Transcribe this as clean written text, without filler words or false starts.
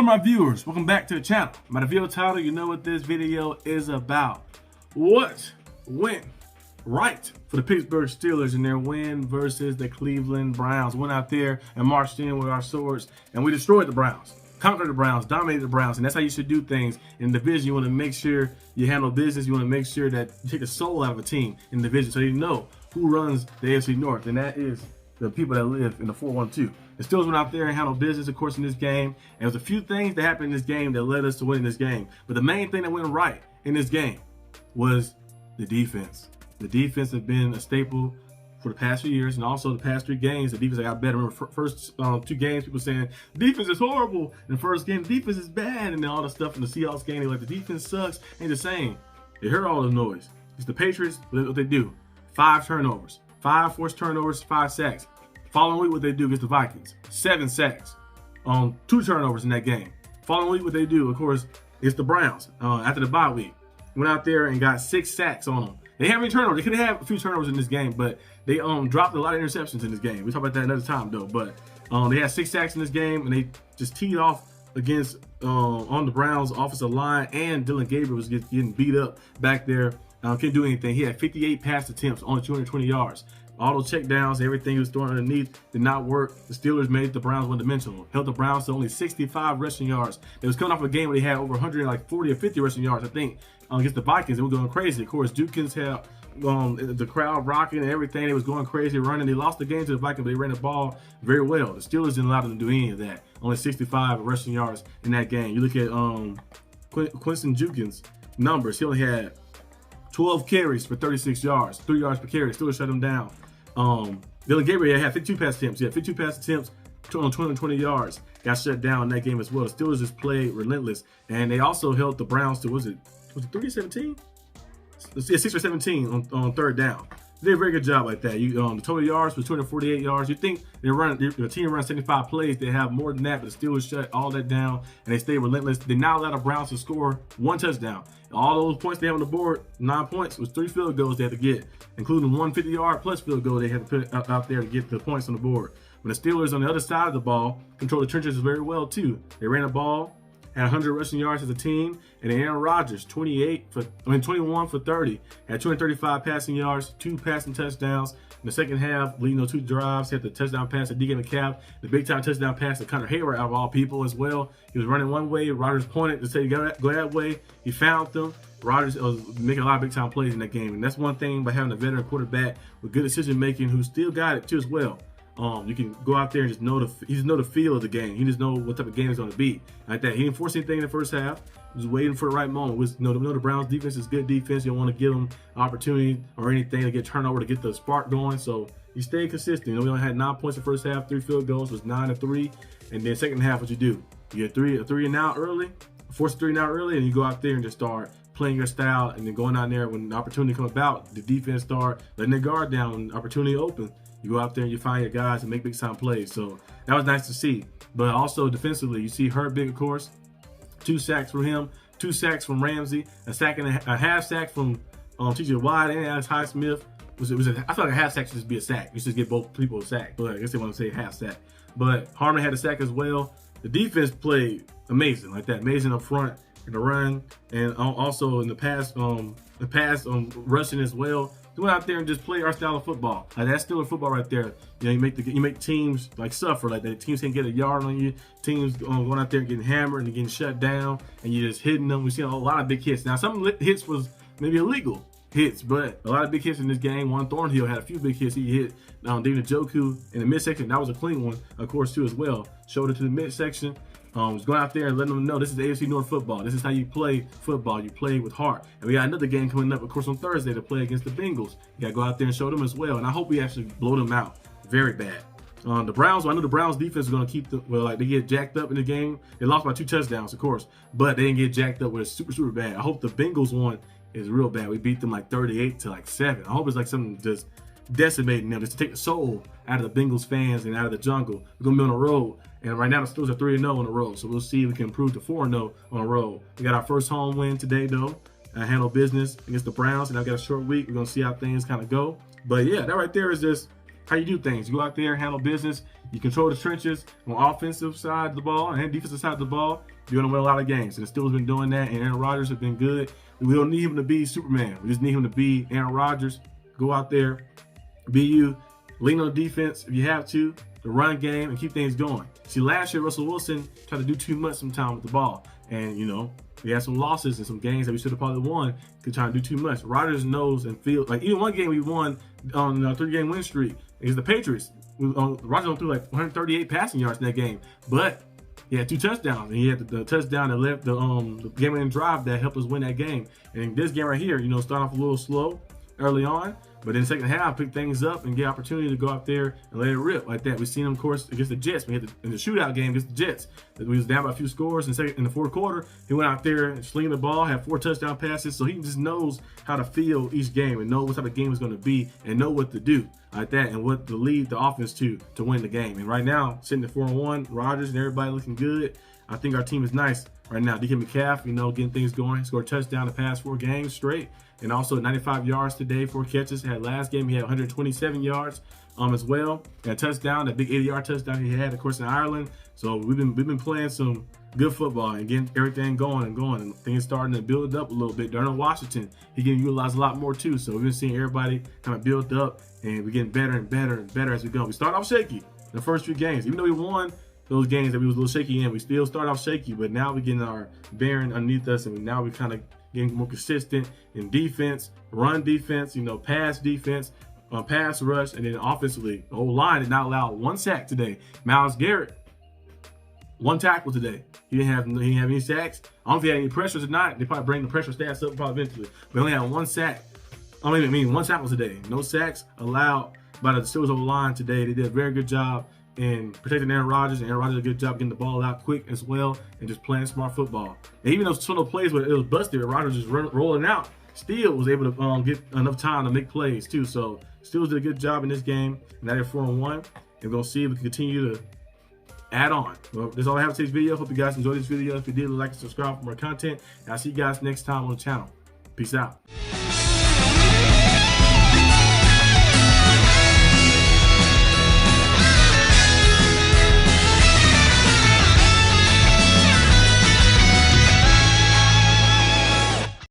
my viewers, welcome back to the channel. By the video title, you know what this video is about. What went right for the Pittsburgh Steelers in their win versus the Cleveland Browns? Went out there and marched in with our swords, and we destroyed the Browns, conquered the Browns, dominated the Browns, and that's how you should do things in the division. You want to make sure you handle business. You want to make sure that you take the soul out of a team in the division so you know who runs the AFC North, and that is the people that live in the 412. The Steelers went out there and handled business, of course, in this game. And there was a few things that happened in this game that led us to winning this game. But the main thing that went right in this game was the defense. The defense has been a staple for the past few years, and also the past 3 games, the defense got better. Remember, first 2 games, people saying, defense is horrible. In the first game, the defense is bad. And then all the stuff in the Seahawks game, they're like, the defense sucks. Ain't the same. They heard all the noise. It's the Patriots, what they do. 5 turnovers. 5 forced turnovers, 5 sacks. Following week, what they do against the Vikings, 7 sacks on 2 turnovers in that game. Following week, what they do, of course, is the Browns after the bye week. Went out there and got 6 sacks on them. They haven't any turnovers. They could have a few turnovers in this game, but they dropped a lot of interceptions in this game. We'll talk about that another time, though. But they had 6 sacks in this game, and they just teed off against on the Browns' offensive line, and Dylan Gabriel was getting beat up back there. Couldn't do anything. He had 58 pass attempts, only 220 yards. All those check downs, everything he was throwing underneath did not work. The Steelers made the Browns one-dimensional. Held the Browns to only 65 rushing yards. They was coming off a game where they had over 140 or 50 rushing yards, I think, against the Vikings. They were going crazy. Of course, Dukins had the crowd rocking and everything. They was going crazy, running. They lost the game to the Vikings, but they ran the ball very well. The Steelers didn't allow them to do any of that. Only 65 rushing yards in that game. You look at Quinton Dukins' numbers. He only had 12 carries for 36 yards, 3 yards per carry. Steelers shut him down. Dylan Gabriel had 52 pass attempts. He had 52 pass attempts on 220 yards. Got shut down in that game as well. The Steelers just played relentless, and they also held the Browns to was it 3-17? Yeah, 6 or 17 on 3rd down. They did a very good job like that. The total yards was 248 yards. You think the team runs 75 plays, they have more than that, but the Steelers shut all that down and they stayed relentless. They now allow the Browns to score 1 touchdown. All those points they have on the board, 9 points, was 3 field goals they had to get, including 1 50-yard plus field goal they had to put out there to get the points on the board. When the Steelers on the other side of the ball control the trenches very well too. They ran the ball, had 100 rushing yards as a team, and Aaron Rodgers, 21 for 30, had 235 passing yards, 2 passing touchdowns. In the second half, leading those 2 drives, had the touchdown pass to DK Metcalf, the big-time touchdown pass to Connor Hayward out of all people as well. He was running one way, Rodgers pointed to say, go that way. He found them. Rodgers was making a lot of big-time plays in that game, and that's one thing by having a veteran quarterback with good decision-making who still got it too as well. You can go out there and just know the feel of the game. He just know what type of game it's going to be like that. He didn't force anything in the first half. He was waiting for the right moment. The Browns defense is good defense. You don't want to give them opportunity or anything to get turnover to get the spark going. So he stayed consistent. We only had 9 points in the first half, 3 field goals, was 9-3. And then second half, what you do? You get a three and out early, force a 3 and out early, and you go out there and just start playing your style, and then going out there when the opportunity comes about, the defense start letting their guard down when the opportunity opens. You go out there and you find your guys and make big-time plays. So that was nice to see. But also defensively, you see Herbig, of course, 2 sacks from him, 2 sacks from Ramsey, a sack and a half sack from T.J. Watt and Alex Highsmith. I thought a half sack should just be a sack. You should get both people a sack. But I guess they want to say half sack. But Harmon had a sack as well. The defense played amazing like that. Amazing up front in the run, and also in the pass rushing as well. We went out there and just play our style of football. Like that's Steeler football right there. You make teams like suffer like that. Teams can't get a yard on you. Teams going out there and getting hammered and getting shut down, and you're just hitting them. We've seen a lot of big hits. Now some hits was maybe illegal hits, but a lot of big hits in this game. Juan Thornhill had a few big hits. He hit David Njoku in the midsection. That was a clean one, of course, too as well. Shoulder to the midsection. Was going out there and letting them know this is AFC North football. This is how you play football. You play with heart. And we got another game coming up, of course, on Thursday to play against the Bengals. You got to go out there and show them as well. And I hope we actually blow them out very bad. The Browns, I know the Browns defense is going to keep they get jacked up in the game. They lost by 2 touchdowns, of course, but they didn't get jacked up where it's super, super bad. I hope the Bengals one is real bad. We beat them like 38-7. I hope it's like something just decimating them, just to take the soul out of the Bengals fans and out of the jungle. We're going to be on the road. And right now, the Steelers are 3-0 on the road. So we'll see if we can improve to 4-0 on the road. We got our first home win today, though. I handle business against the Browns, and I've got a short week. We're going to see how things kind of go. But yeah, that right there is just how you do things. You go out there, handle business. You control the trenches on the offensive side of the ball and defensive side of the ball. You're going to win a lot of games. And the Steelers have been doing that, and Aaron Rodgers has been good. We don't need him to be Superman. We just need him to be Aaron Rodgers. Go out there, be you, lean on defense if you have to, the run game, and keep things going. See, last year, Russell Wilson tried to do too much sometimes with the ball. And, you know, we had some losses in some games that we should have probably won because trying to do too much. Rodgers knows and feels like even one game we won on a 3-game win streak is the Patriots. Rodgers threw like 138 passing yards in that game, but he had 2 touchdowns, and he had the touchdown that left the game-winning drive that helped us win that game. And in this game right here, you know, start off a little slow early on, but in the second half, pick things up and get opportunity to go out there and let it rip like that. We've seen him, of course, against the Jets. We had in the shootout game against the Jets. We was down by a few scores in the fourth quarter. He went out there and slinging the ball, had 4 touchdown passes. So he just knows how to feel each game and know what type of game is going to be and know what to do like that and what to lead the offense to win the game. And right now, sitting at 4-1, Rodgers and everybody looking good. I think our team is nice right now. DK Metcalf, you know, getting things going. He scored a touchdown the past 4 games straight. And also 95 yards today, 4 catches. Had last game, he had 127 yards as well. And a touchdown, that big 80-yard touchdown he had, of course, in Ireland. So we've been playing some good football and getting everything going and going. And things starting to build up a little bit. Darnell Washington, he getting utilized a lot more too. So we've been seeing everybody kind of build up, and we're getting better and better and better as we go. We start off shaky in the first few games. Even though we won those games that we was a little shaky in, we still start off shaky. But now we're getting our bearing underneath us, and now we kind of getting more consistent in defense, run defense, you know, pass defense, pass rush, and then offensively. The whole line did not allow 1 sack today. Myles Garrett, 1 tackle today. He didn't have any sacks. I don't know if he had any pressures or not. They probably bring the pressure stats up probably eventually. But he only had 1 sack. I mean 1 tackle today. No sacks allowed by the Steelers line today. They did a very good job in protecting Aaron Rodgers, and Aaron Rodgers did a good job getting the ball out quick as well and just playing smart football. And even those sort of plays where it was busted, Rodgers just rolling out, still was able to get enough time to make plays too. So Steelers did a good job in this game. Now they're 4-1, and we're going to see if we can continue to add on. Well, that's all I have for today's video. Hope you guys enjoyed this video. If you did, like and subscribe for more content. And I'll see you guys next time on the channel. Peace out.